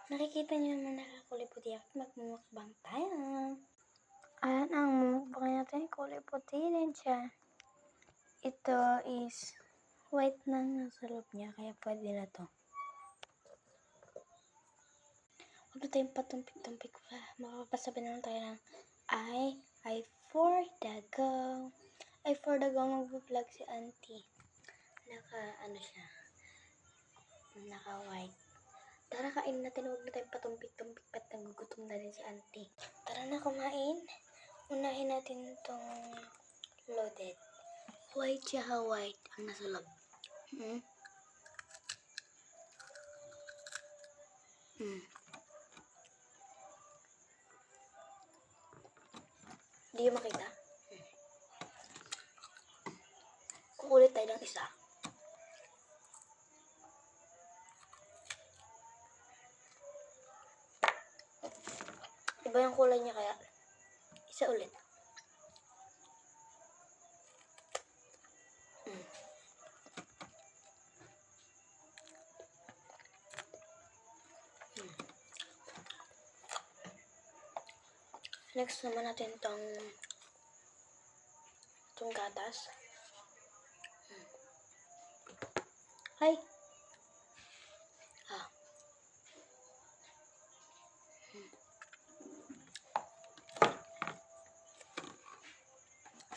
Nakikita niyo naman nakakulay puti ako at magmumukbang tayo. Ayan ang mukbang natin, kulay puti din siya. Ito is white na nasa loob niya, kaya pwede na to. Huwag na tayong patumpik-tumpik pa. Makapasabi naman tayo ng I for the go. I for the go, mag-vlog si auntie. Siya. Naka-white. Tara, kain natin. Huwag na tayong patumpik-tumpik pat nagugutom na rin si auntie. Tara na, kumain. Unahin natin itong loaded. White siya, white ang nasa loob. Hindi yung makita. Kukulit tayo ng isa. Iba yung kulay niya kaya isa ulit. Next naman natin itong gatas. Hi!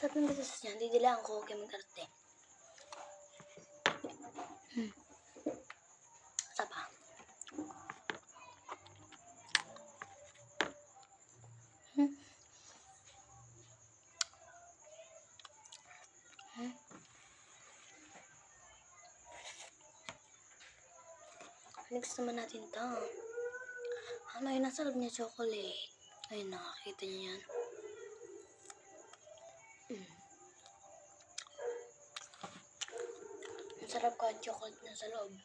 Sabi ng beses niya, hindi dilaan ko kay mag-arte. Sapa. Next naman natin ito. Ano yun, nasa loob niya chocolate. Ayun, nakakita niyo yan. Ang sarap ka chocolate na sa loob.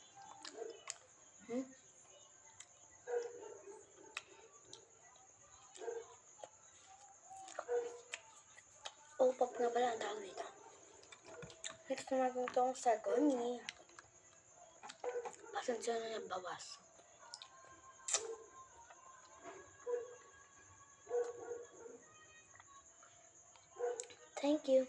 Pop na pala ang tawag dito. Next naman itong sagoni. Pasensya na yung bawas. Thank you.